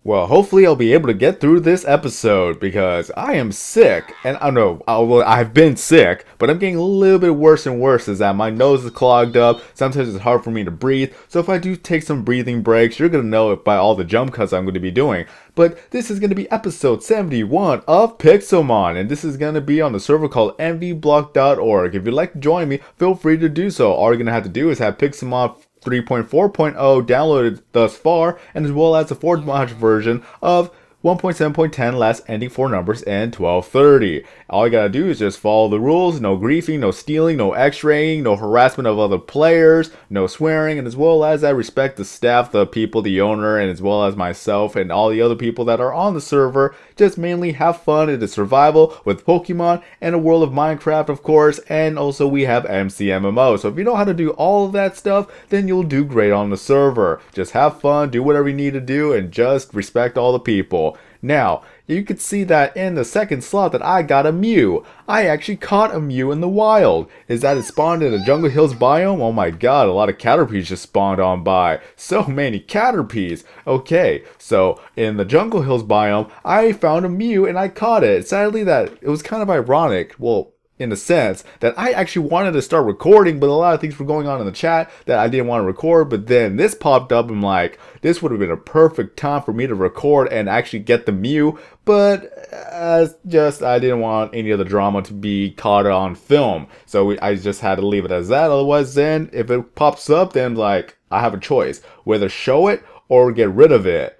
Well, hopefully I'll be able to get through this episode because I am sick, and I don't know, I've been sick, but I'm getting a little bit worse and worse as that my nose is clogged up. Sometimes it's hard for me to breathe, so if I do take some breathing breaks, you're going to know it by all the jump cuts I'm going to be doing. But this is going to be episode 71 of Pixelmon, and this is going to be on the server called mvblock.org. If you'd like to join me, feel free to do so. All you're going to have to do is have Pixelmon 3.4.0 downloaded thus far, and as well as the forward slash version of 1.7.10 last ending 4 numbers and 1230. All you gotta do is just follow the rules. No griefing, no stealing, no x-raying, no harassment of other players, no swearing, and as well as I respect the staff, the people, the owner, and as well as myself and all the other people that are on the server. Just mainly have fun in the survival with Pokemon and a world of Minecraft, of course, and also we have MCMMO. So if you know how to do all of that stuff, then you'll do great on the server. Just have fun, do whatever you need to do, and just respect all the people. Now, you can see that in the second slot that I got a Mew. I actually caught a Mew in the wild. Is that it spawned in the Jungle Hills biome? Oh my god, a lot of Caterpies just spawned on by. So many Caterpies. Okay, so in the Jungle Hills biome, I found a Mew and I caught it. Sadly, that it was kind of ironic. Well, in the sense that I actually wanted to start recording, but a lot of things were going on in the chat that I didn't want to record. But then this popped up, and I'm like, this would have been a perfect time for me to record and actually get the Mew. But I didn't want any of the drama to be caught on film, so I just had to leave it as that. Otherwise, then if it pops up, then like I have a choice whether show it or get rid of it.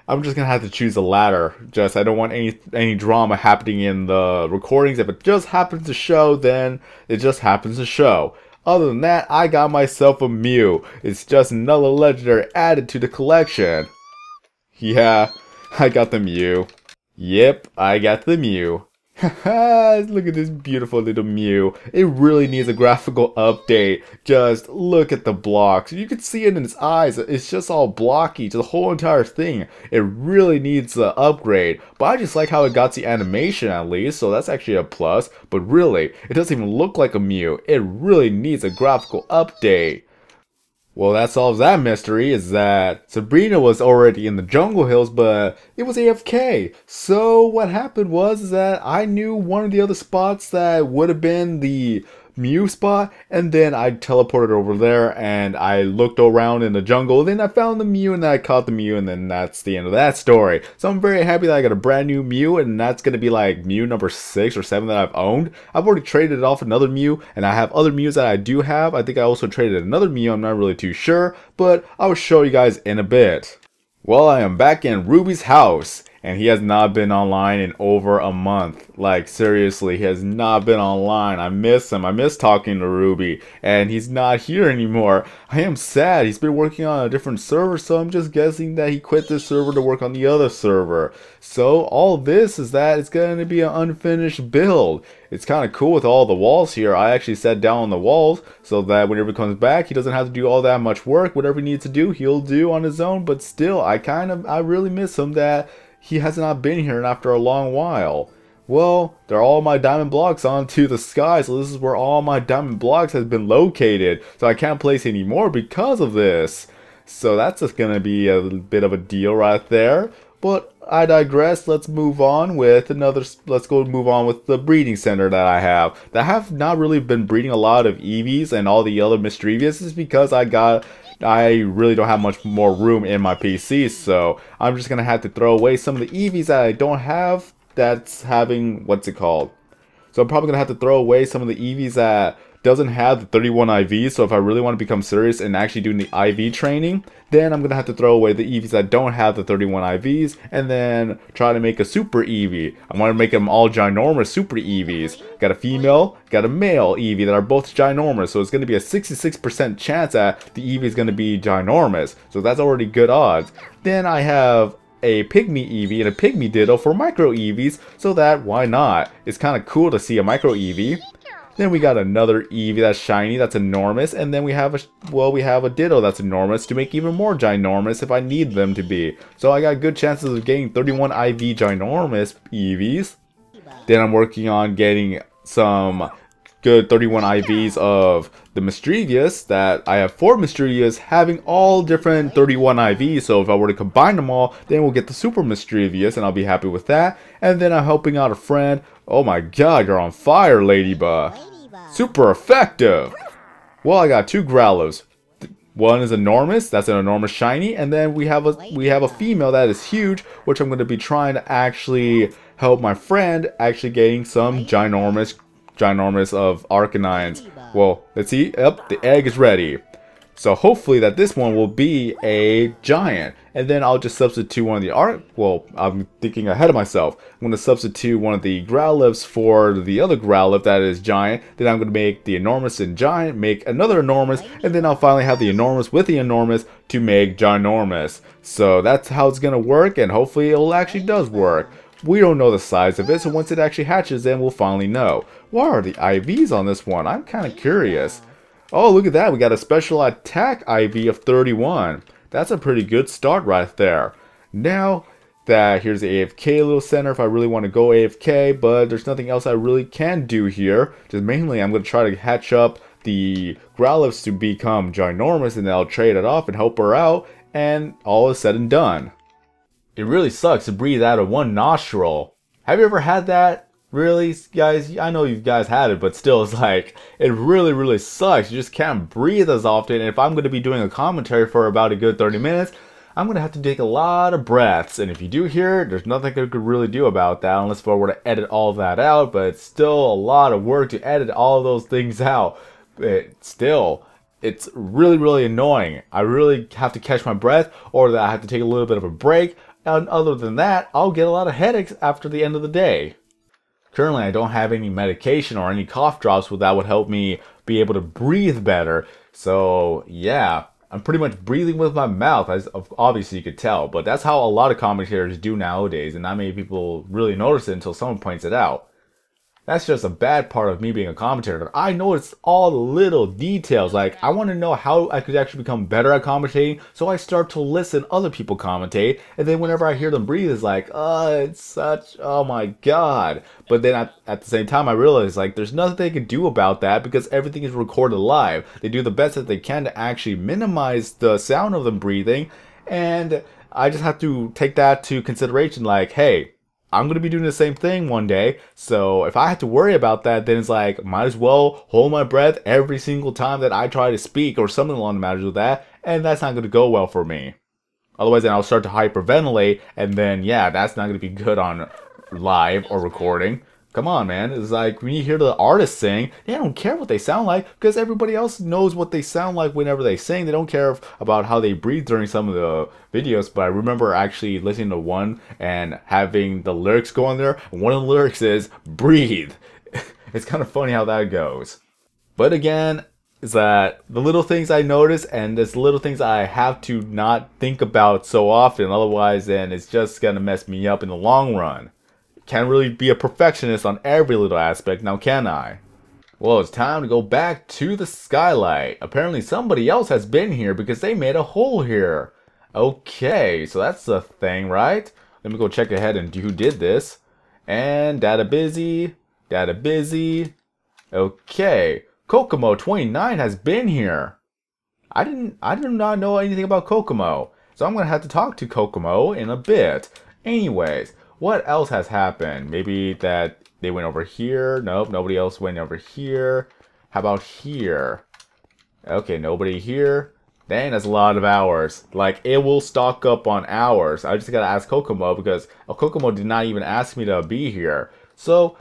I'm just gonna have to choose the latter. I don't want any drama happening in the recordings. If it just happens to show, then it just happens to show. Other than that, I got myself a Mew. It's just another legendary added to the collection. Yeah, I got the Mew. Yep, I got the Mew. Haha, look at this beautiful little Mew. It really needs a graphical update. Just look at the blocks. You can see it in its eyes. It's just all blocky to the whole entire thing. It really needs an upgrade. But I just like how it got the animation at least, so that's actually a plus. But really, it doesn't even look like a Mew. It really needs a graphical update. Well, that solves that mystery, is that Sabrina was already in the Jungle Hills, but it was AFK. So what happened was that I knew one of the other spots that would have been the Mew spot, and then I teleported over there and I looked around in the jungle, then I found the Mew and then I caught the Mew, and then that's the end of that story. So I'm very happy that I got a brand new Mew, and that's going to be like Mew number 6 or 7 that I've owned. I've already traded off another Mew, and I have other Mews that I do have. I think I also traded another Mew, I'm not really too sure, but I will show you guys in a bit. Well, I am back in Ruby's house, and he has not been online in over a month. Like, seriously, he has not been online. I miss him. I miss talking to Ruby, and he's not here anymore. I am sad. He's been working on a different server, so I'm just guessing that he quit this server to work on the other server. So all this is that it's going to be an unfinished build. It's kind of cool with all the walls here. I actually set down on the walls so that whenever he comes back, he doesn't have to do all that much work. Whatever he needs to do, he'll do on his own. But still, I really miss him that he has not been here after a long while. Well, they're all my diamond blocks onto the sky, so this is where all my diamond blocks has been located. So I can't place any more because of this. So that's just gonna be a bit of a deal right there. But I digress. Let's move on with the breeding center that I have. That have not really been breeding a lot of Eevees and all the other mischievous, is because I really don't have much more room in my PC, so I'm just gonna have to throw away some of the Eevees that I don't have that's having, what's it called? So I'm probably gonna have to throw away some of the Eevees that doesn't have the 31 IVs. So if I really want to become serious and actually doing the IV training, then I'm gonna have to throw away the Eevees that don't have the 31 IVs, and then try to make a super Eevee. I want to make them all ginormous super Eevees. Got a female, got a male Eevee that are both ginormous, so it's gonna be a 66% chance that the Eevee is gonna be ginormous. So that's already good odds. Then I have a pygmy Eevee and a pygmy Ditto for micro Eevees, so that why not? It's kind of cool to see a micro Eevee. Then we got another Eevee that's shiny, that's enormous, and then we have a Ditto that's enormous to make even more ginormous if I need them to be. So I got good chances of getting 31 IV ginormous Eevees. Then I'm working on getting some good 31 IVs of the Mischievous, that I have 4 Mischievous having all different 31 IVs. So if I were to combine them all, then we'll get the Super Mischievous, and I'll be happy with that. And then I'm helping out a friend. Oh my god, you're on fire, Ladybug. Super effective. Well, I got 2 Growlers. One is enormous, that's an enormous shiny, and then we have a female that is huge, which I'm going to be trying to actually help my friend actually getting some ginormous of Arcanines. Well, let's see. Yep, the egg is ready. So hopefully that this one will be a giant. And then I'll just substitute one of the well, I'm thinking ahead of myself. I'm going to substitute one of the Growlithes for the other Growlithe that is giant. Then I'm going to make the enormous and giant, make another enormous, and then I'll finally have the enormous with the enormous to make ginormous. So that's how it's going to work, and hopefully it actually does work. We don't know the size of it, so once it actually hatches, then we'll finally know. What are the IVs on this one? I'm kind of curious. Oh, look at that. We got a special attack IV of 31. That's a pretty good start right there. Now that here's the AFK little center if I really want to go AFK, but there's nothing else I really can do here. Just mainly I'm going to try to hatch up the Growlithes to become ginormous, and then I'll trade it off and help her out, and all is said and done. It really sucks to breathe out of one nostril. Have you ever had that? Really, guys? I know you guys had it, but still, it's like, it really sucks. You just can't breathe as often. And if I'm going to be doing a commentary for about a good 30 minutes, I'm going to have to take a lot of breaths. And if you do hear it, there's nothing I could really do about that unless if I were to edit all of that out. But it's still a lot of work to edit all of those things out. But still, it's really annoying. I really have to catch my breath, or that I have to take a little bit of a break. And other than that, I'll get a lot of headaches after the end of the day. Currently, I don't have any medication or any cough drops that would help me be able to breathe better. So, yeah, I'm pretty much breathing with my mouth, as obviously you could tell. But that's how a lot of commentators do nowadays, and not many people really notice it until someone points it out. That's just a bad part of me being a commentator. I notice all the little details. Like, I want to know how I could actually become better at commentating, so I start to listen other people commentate, and then whenever I hear them breathe, it's like, it's such, oh my god. But then at the same time, I realize, like, there's nothing they can do about that because everything is recorded live. They do the best that they can to actually minimize the sound of them breathing, and I just have to take that to consideration, like, hey, I'm going to be doing the same thing one day, so if I have to worry about that, then it's like, might as well hold my breath every single time that I try to speak or something along the matters of that, and that's not going to go well for me. Otherwise, then I'll start to hyperventilate, and then, yeah, that's not going to be good on live or recording. Come on, man. It's like when you hear the artist sing, they don't care what they sound like because everybody else knows what they sound like whenever they sing. They don't care about how they breathe during some of the videos. But I remember actually listening to one and having the lyrics go on there. And one of the lyrics is, breathe. It's kind of funny how that goes. But again, is that the little things I notice, and there's little things I have to not think about so often. Otherwise, then it's just going to mess me up in the long run. Can't really be a perfectionist on every little aspect, now can I? Well, it's time to go back to the skylight. Apparently somebody else has been here because they made a hole here. Okay, so that's the thing, right? Let me go check ahead and who did this. And data busy. Okay, Kokomo 29 has been here. I did not know anything about Kokomo, so I'm gonna have to talk to Kokomo in a bit. Anyways, what else has happened? Maybe that they went over here. Nope, nobody else went over here. How about here? Okay, nobody here. Dang, that's a lot of hours. Like, it will stock up on hours. I just gotta ask Kokomo because Kokomo did not even ask me to be here. So,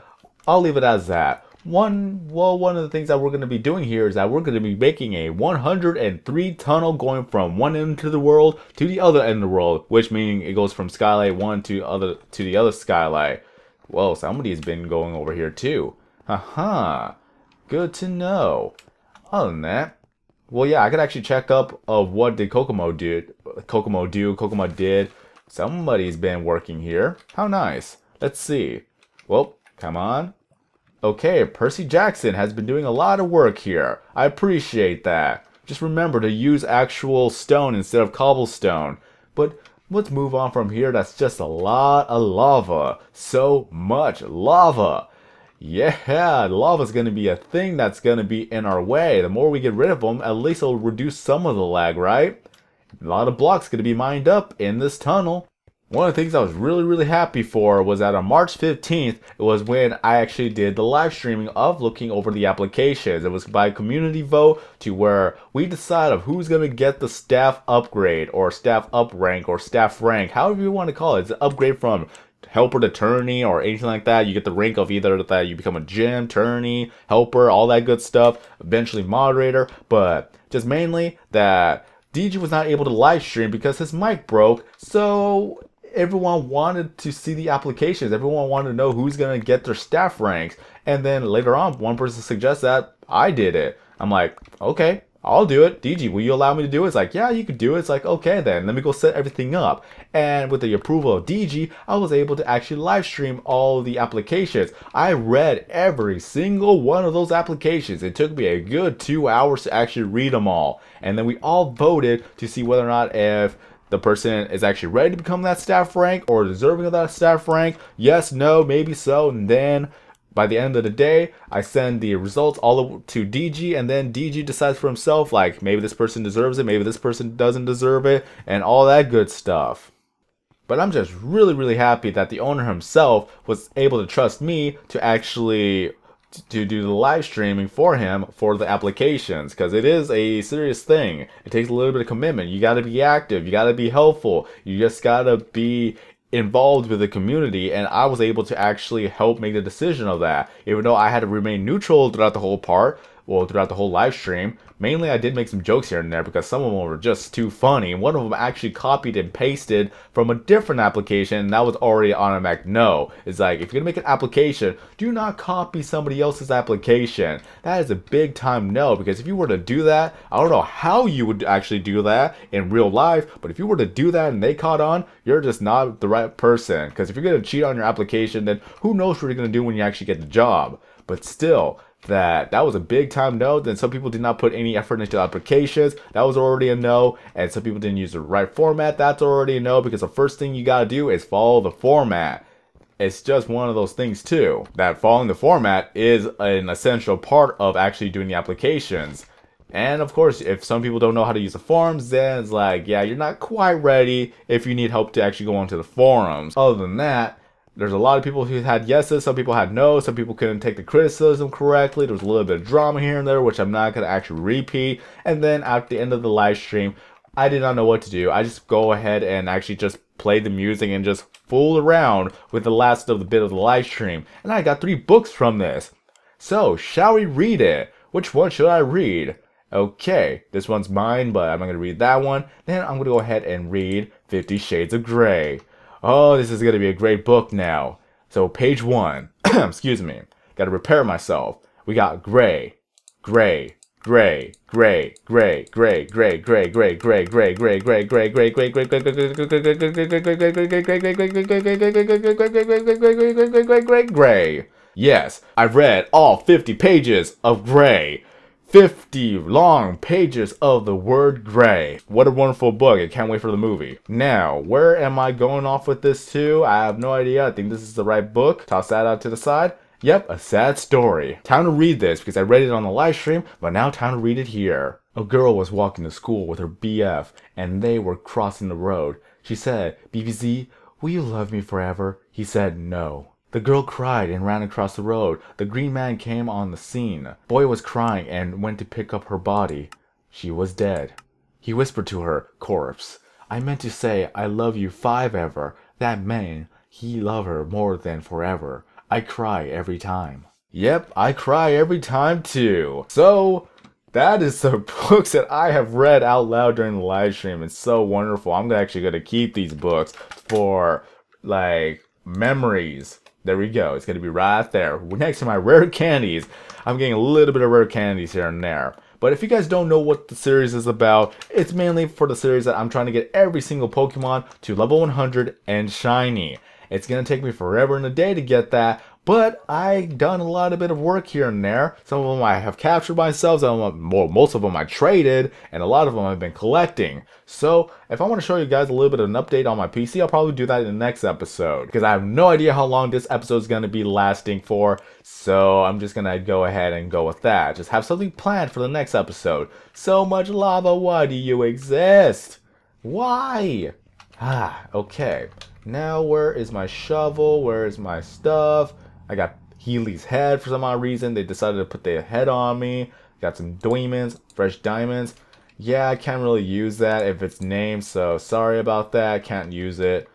I'll leave it as that. One of the things that we're going to be doing here is that we're going to be making a 103 tunnel going from one end of the world to the other end of the world, which meaning it goes from skylight 1 to the other skylight. Whoa, somebody's been going over here too. Haha, good to know. Other than that, well, yeah, I could actually check up of what did Kokomo did. Somebody's been working here. How nice. Let's see. Well, come on. Okay, Percy Jackson has been doing a lot of work here. I appreciate that. Just remember to use actual stone instead of cobblestone. But let's move on from here. That's just a lot of lava. So much lava. Yeah, lava's gonna be a thing that's gonna be in our way. The more we get rid of them, at least it'll reduce some of the lag, right? A lot of blocks gonna be mined up in this tunnel. One of the things I was really happy for was that on March 15th, it was when I actually did the live streaming of looking over the applications. It was by community vote to where we decide of who's going to get the staff upgrade or staff up rank or staff rank, however you want to call it. It's an upgrade from helper to tourney or anything like that. You get the rank of either that you become a gym, tourney, helper, all that good stuff, eventually moderator, but just mainly that DG was not able to live stream because his mic broke, so everyone wanted to see the applications. Everyone wanted to know who's going to get their staff ranks. And then later on, one person suggests that I did it. I'm like, okay, I'll do it. DG, will you allow me to do it? It's like, yeah, you could do it. It's like, okay then, let me go set everything up. And with the approval of DG, I was able to actually live stream all the applications. I read every single one of those applications. It took me a good 2 hours to actually read them all. And then we all voted to see whether or not if the person is actually ready to become that staff rank or deserving of that staff rank. Yes, no, maybe so. And then by the end of the day, I send the results all to DG, and then DG decides for himself, like, maybe this person deserves it, maybe this person doesn't deserve it, and all that good stuff. But I'm just really happy that the owner himself was able to trust me to actually to do the live streaming for him for the applications, because it is a serious thing. It takes a little bit of commitment. You got to be active, you got to be helpful, you just got to be involved with the community, and I was able to actually help make the decision of that, even though I had to remain neutral throughout the whole part, well, throughout the whole live stream. Mainly I did make some jokes here and there because some of them were just too funny. One of them actually copied and pasted from a different application, and that was already an automatic no. It's like, if you're gonna make an application, do not copy somebody else's application. That is a big time no, because if you were to do that, I don't know how you would actually do that in real life, but if you were to do that and they caught on, you're just not the right person. Because if you're gonna cheat on your application, then who knows what you're gonna do when you actually get the job. But still, that was a big time no. Then some people did not put any effort into the applications. That was already a no. And some people didn't use the right format. That's already a no, because the first thing you gotta do is follow the format. It's just one of those things too, that following the format is an essential part of actually doing the applications. And of course, if some people don't know how to use the forums, then it's like, yeah, you're not quite ready if you need help to actually go onto the forums. Other than that, there's a lot of people who had yeses, some people had no, some people couldn't take the criticism correctly. There was a little bit of drama here and there, which I'm not going to actually repeat. And then at the end of the live stream, I did not know what to do. I just go ahead and actually just played the music and just fooled around with the last of the bit of the live stream. And I got 3 books from this. So, shall we read it? Which one should I read? Okay, this one's mine, but I'm not going to read that one. Then I'm going to go ahead and read 50 Shades of Grey. Oh, this is going to be a great book now. So page 1, excuse me, got to prepare myself. We got gray, gray, gray, gray, gray, gray, gray, gray, gray, gray, gray, gray, gray, gray, gray, gray, gray, gray, gray. Yes, I've read all 50 pages of Gray. 50 long pages of the word gray. What a wonderful book. I can't wait for the movie. Now, where am I going off with this to? I have no idea. I think this is the right book. Toss that out to the side. Yep, a sad story. Time to read this because I read it on the live stream, but now time to read it here. A girl was walking to school with her BF, and they were crossing the road. She said, "BBZ, will you love me forever?" He said no. The girl cried and ran across the road. The green man came on the scene. Boy was crying and went to pick up her body. She was dead. He whispered to her, "Corpse, I meant to say I love you 5 ever. That meant he loved her more than forever. I cry every time." Yep, I cry every time too. So, that is the books that I have read out loud during the live stream. It's so wonderful. I'm actually going to keep these books for, like, memories. There we go. It's going to be right there. Next to my rare candies. I'm getting a little bit of rare candies here and there. But if you guys don't know what the series is about, it's mainly for the series that I'm trying to get every single Pokemon to level 100 and shiny. It's going to take me forever and a day to get that, But I done a lot of bit of work here and there. Some of them I have captured myself, most of them I traded, and a lot of them I've been collecting. So if I want to show you guys a little bit of an update on my PC, I'll probably do that in the next episode, because I have no idea how long this episode is going to be lasting for. So I'm just going to go ahead and go with that. Just have something planned for the next episode. So much lava, why do you exist? Why? Okay. Now where is my shovel? Where is my stuff? I got Healy's head for some odd reason. They decided to put their head on me. Got some diamonds, fresh diamonds. Yeah, I can't really use that if it's named, so sorry about that. I can't use it.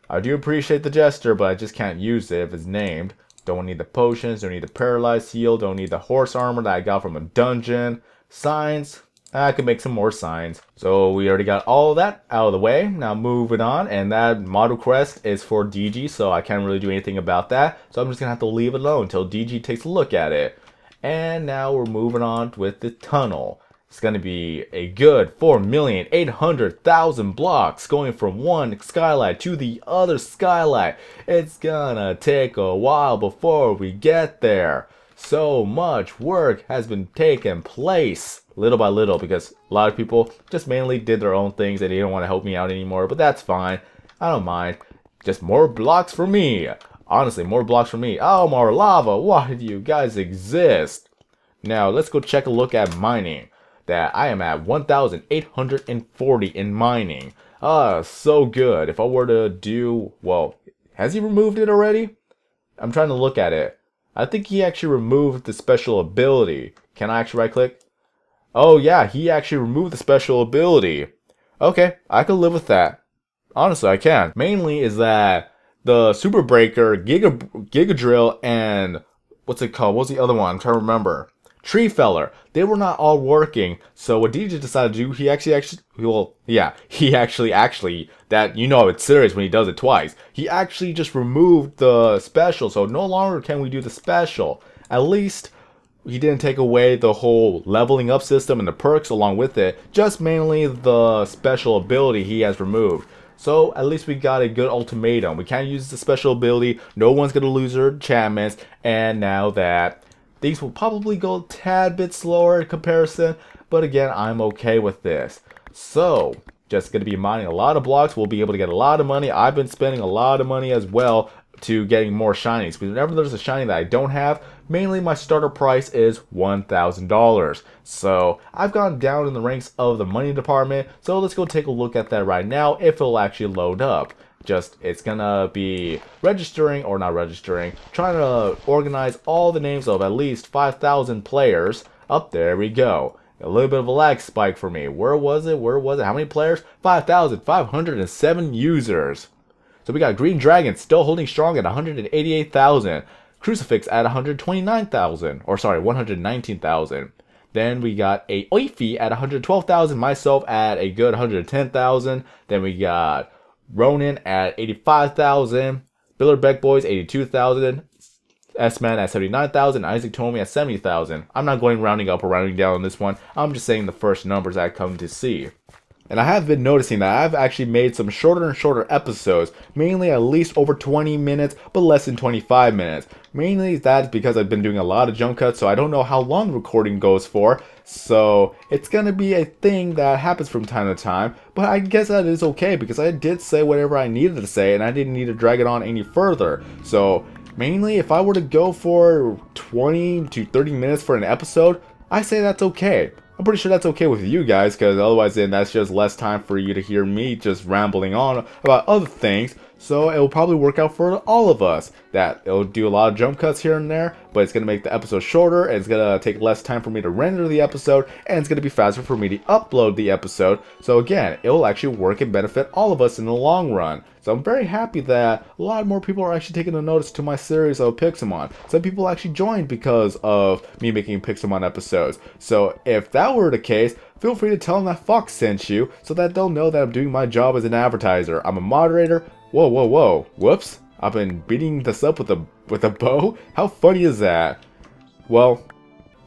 I do appreciate the gesture, but I just can't use it if it's named. Don't need the potions, don't need the paralyzed heal, don't need the horse armor that I got from a dungeon. Signs. I could make some more signs. So we already got all of that out of the way. Now moving on, and that model quest is for DG, so I can't really do anything about that. So I'm just gonna have to leave it alone until DG takes a look at it. And now we're moving on with the tunnel. It's gonna be a good 4,800,000 blocks going from one skylight to the other skylight. It's gonna take a while before we get there. So much work has been taking place, little by little, because a lot of people just mainly did their own things and they don't want to help me out anymore, but that's fine. I don't mind. Just more blocks for me. Honestly, more blocks for me. Oh, more lava. Why do you guys exist? Now, let's go check a look at mining. That I am at 1,840 in mining. So good. If I were to do, well, has he removed it already? I'm trying to look at it. I think he actually removed the special ability. Can I actually right click? Oh yeah, he actually removed the special ability. Okay, I can live with that. Honestly, I can. Mainly is that the Super Breaker, Giga Drill, and what's it called? What's the other one? I'm trying to remember. Tree Feller. They were not all working. So what DJ decided to do, he actually, that, you know it's serious when he does it twice. He actually just removed the special, so no longer can we do the special. At least he didn't take away the whole leveling up system and the perks along with it, just mainly the special ability he has removed. So at least we got a good ultimatum. We can't use the special ability, no one's going to lose their enchantments, and now that things will probably go a tad bit slower in comparison, but again, I'm okay with this. So, just going to be mining a lot of blocks, we'll be able to get a lot of money. I've been spending a lot of money as well to getting more shinies, because whenever there's a shiny that I don't have, mainly my starter price is $1,000. So, I've gone down in the ranks of the money department, so let's go take a look at that right now, if it'll actually load up. It's gonna be registering, or not registering, trying to organize all the names of at least 5,000 players. Up there we go. A little bit of a lag spike for me. Where was it? How many players? 5,507 users. So we got Green Dragon still holding strong at 188,000. Crucifix at 129,000. Or sorry, 119,000. Then we got a Oify at 112,000. Myself at a good 110,000. Then we got Ronin at 85,000, Billerbeck Boys 82,000, S-Man at 79,000, Isaac Tomy at 70,000. I'm not going rounding up or rounding down on this one. I'm just saying the first numbers I come to see. And I have been noticing that I've actually made some shorter and shorter episodes, mainly at least over 20 minutes, but less than 25 minutes. Mainly that's because I've been doing a lot of jump cuts, so I don't know how long the recording goes for. So it's gonna be a thing that happens from time to time, but I guess that is okay because I did say whatever I needed to say and I didn't need to drag it on any further. So mainly if I were to go for 20 to 30 minutes for an episode, I say that's okay. I'm pretty sure that's okay with you guys, because otherwise then that's just less time for you to hear me just rambling on about other things. So it'll probably work out for all of us. That it'll do a lot of jump cuts here and there, but it's going to make the episode shorter, and it's going to take less time for me to render the episode, and it's going to be faster for me to upload the episode. So again, it will actually work and benefit all of us in the long run. So I'm very happy that a lot more people are actually taking a notice to my series of Pixelmon. Some people actually joined because of me making Pixelmon episodes. So if that were the case, feel free to tell them that Fox sent you, so that they'll know that I'm doing my job as an advertiser. I'm a moderator. Whoa, whoa, whoa. Whoops. I've been beating this up with a bow? How funny is that? Well,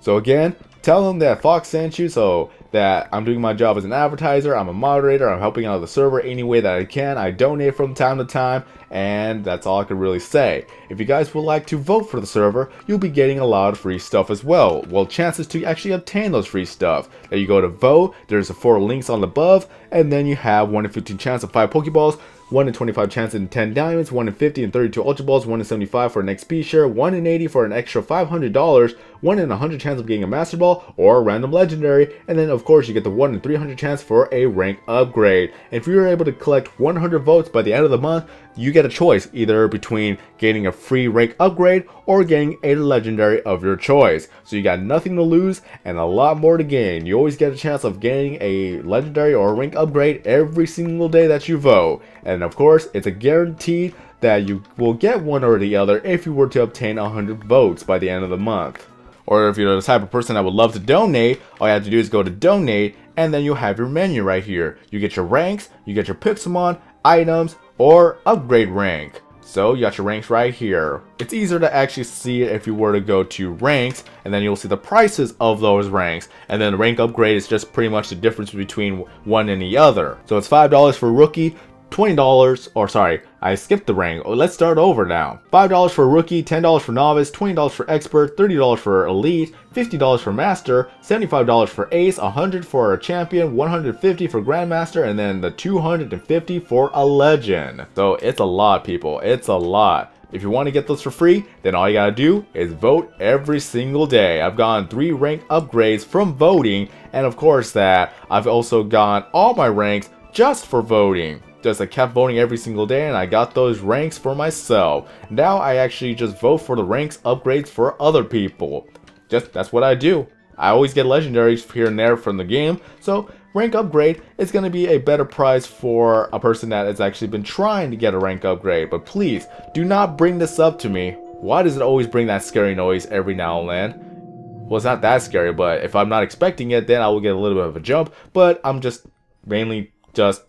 so again, tell them that Fox sent you, so that I'm doing my job as an advertiser, I'm a moderator, I'm helping out the server any way that I can. I donate from time to time, and that's all I can really say. If you guys would like to vote for the server, you'll be getting a lot of free stuff as well. Well, chances to actually obtain those free stuff. There you go to vote, there's the 4 links on the above, and then you have 1 in 15 chance of 5 Pokeballs, 1 in 25 chance in 10 diamonds, 1 in 50 and 32 Ultra Balls, 1 in 75 for an XP share, 1 in 80 for an extra $500, 1 in 100 chance of getting a Master Ball or a random legendary, and then of course you get the 1 in 300 chance for a rank upgrade. And if you're able to collect 100 votes by the end of the month, you get a choice either between getting a free rank upgrade or getting a legendary of your choice. So you got nothing to lose and a lot more to gain. You always get a chance of getting a legendary or a rank upgrade every single day that you vote. And of course, it's a guarantee that you will get one or the other if you were to obtain 100 votes by the end of the month. Or if you're the type of person that would love to donate, all you have to do is go to donate, and then you'll have your menu right here. You get your ranks, you get your Pixelmon, items, or upgrade rank. So you got your ranks right here. It's easier to actually see it if you were to go to ranks, and then you'll see the prices of those ranks. And then the rank upgrade is just pretty much the difference between one and the other. So it's $5 for rookie, $20, or sorry, I skipped the rank. Let's start over now. $5 for rookie, $10 for novice, $20 for expert, $30 for elite, $50 for master, $75 for ace, $100 for a champion, $150 for grandmaster, and then the $250 for a legend. So it's a lot, people. It's a lot. If you want to get those for free, then all you gotta do is vote every single day. I've gotten 3 rank upgrades from voting, and of course that I've also gotten all my ranks just for voting. Just I kept voting every single day and I got those ranks for myself. Now I actually just vote for the ranks upgrades for other people. That's what I do. I always get legendaries here and there from the game, so rank upgrade is going to be a better price for a person that has actually been trying to get a rank upgrade. But please, do not bring this up to me. Why does it always bring that scary noise every now and then? Well, it's not that scary, but if I'm not expecting it, then I will get a little bit of a jump. But I'm just mainly just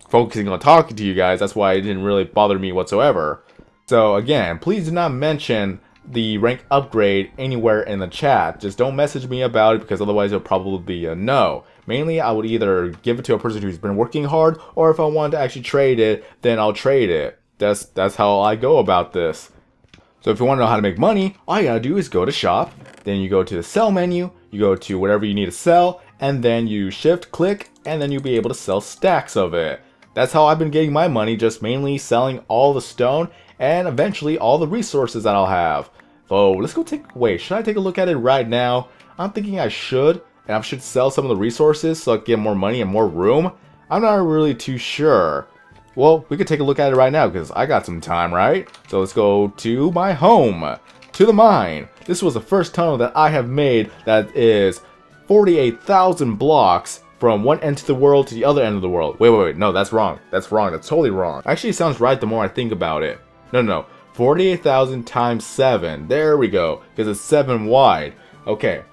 focusing on talking to you guys. That's why it didn't really bother me whatsoever. So again, please do not mention the rank upgrade anywhere in the chat. Just don't message me about it, because otherwise it'll probably be a no. Mainly I would either give it to a person who's been working hard, or if I want to actually trade it, then I'll trade it. That's how I go about this. So if you want to know how to make money, all you gotta do is go to shop, then you go to the sell menu, you go to whatever you need to sell, and then you shift click, and then you'll be able to sell stacks of it. That's how I've been getting my money, just mainly selling all the stone and eventually all the resources that I'll have. So let's go wait, should I take a look at it right now? I'm thinking I should, and I should sell some of the resources so I can get more money and more room. I'm not really too sure. Well, we could take a look at it right now because I got some time, right? So let's go to my home, to the mine. This was the first tunnel that I have made that is 48,000 blocks from one end of the world to the other end of the world. Wait, no, that's wrong. That's wrong. That's totally wrong. Actually, it sounds right the more I think about it. No. 48,000 times 7. There we go. Because it's 7 wide. Okay.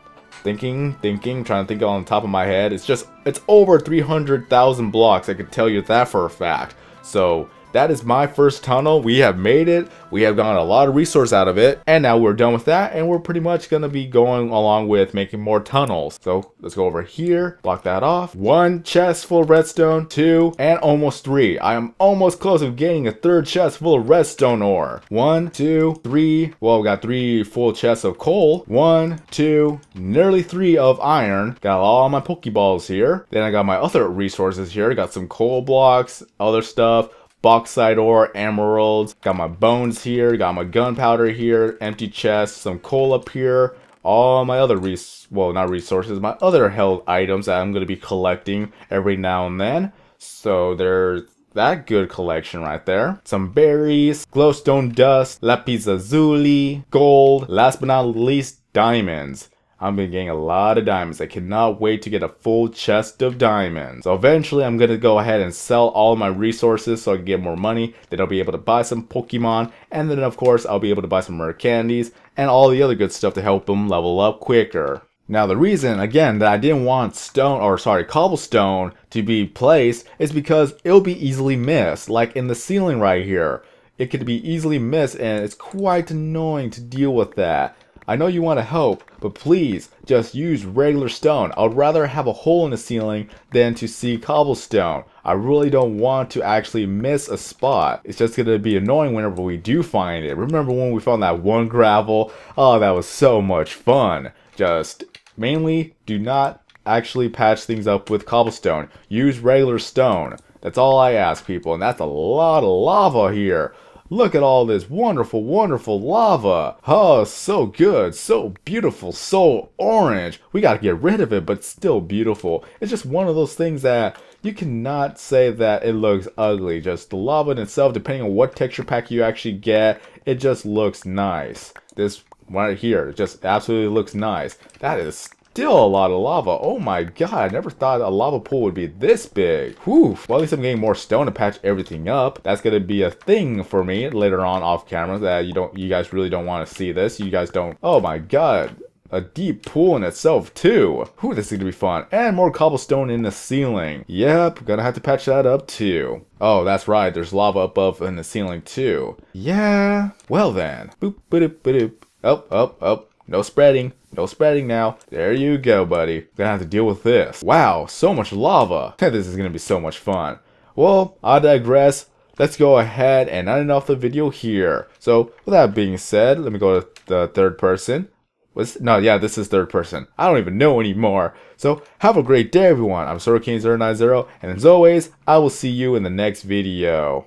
Thinking, trying to think on the top of my head. It's over 300,000 blocks. I could tell you that for a fact. So that is my first tunnel. We have made it. We have gotten a lot of resource out of it. And now we're done with that. And we're pretty much going to be going along with making more tunnels. So let's go over here. Block that off. 1 chest full of redstone. 2 and almost 3. I am almost close of getting a 3rd chest full of redstone ore. 1, 2, 3. Well, we got 3 full chests of coal. 1, 2, nearly 3 of iron. Got all my Pokeballs here. Then I got my other resources here. Got some coal blocks, other stuff. Bauxite ore, emeralds, got my bones here, got my gunpowder here, empty chest, some coal up here, all my other not resources, my other held items that I'm going to be collecting every now and then. So there's that good collection right there. Some berries, glowstone dust, lapis lazuli, gold, last but not least, diamonds. I've been getting a lot of diamonds. I cannot wait to get a full chest of diamonds. So eventually I'm going to go ahead and sell all my resources so I can get more money. Then I'll be able to buy some Pokemon. And then of course I'll be able to buy some rare candies and all the other good stuff to help them level up quicker. Now the reason, again, that I didn't want cobblestone to be placed is because it'll be easily missed. Like in the ceiling right here. It could be easily missed and it's quite annoying to deal with that. I know you want to help, but please just use regular stone. I would rather have a hole in the ceiling than to see cobblestone. I really don't want to actually miss a spot. It's just going to be annoying whenever we do find it. Remember when we found that one gravel? Oh, that was so much fun. Just mainly do not actually patch things up with cobblestone. Use regular stone. That's all I ask, people, and that's a lot of lava here. Look at all this wonderful, wonderful lava. Oh, so good, so beautiful, so orange. We gotta get rid of it, but still beautiful. It's just one of those things that you cannot say that it looks ugly. Just the lava in itself, depending on what texture pack you actually get, it just looks nice. This right here just absolutely looks nice. That is still a lot of lava. Oh my god, I never thought a lava pool would be this big. Whew. Well, at least I'm getting more stone to patch everything up. That's gonna be a thing for me later on off camera, that you guys really don't want to see this. You guys don't. Oh my god. A deep pool in itself too. Whew, this is gonna be fun. And more cobblestone in the ceiling. Yep, gonna have to patch that up too. Oh, that's right, there's lava above in the ceiling too. Yeah. Well then. Boop, boop, boop. Oh. No spreading. No spreading now. There you go, buddy. Gonna have to deal with this. Wow, so much lava. This is gonna be so much fun. Well, I digress. Let's go ahead and end off the video here. So, with that being said, let me go to the third person. No, yeah, this is third person. I don't even know anymore. So, have a great day, everyone. I'm SorroKing090, and as always, I will see you in the next video.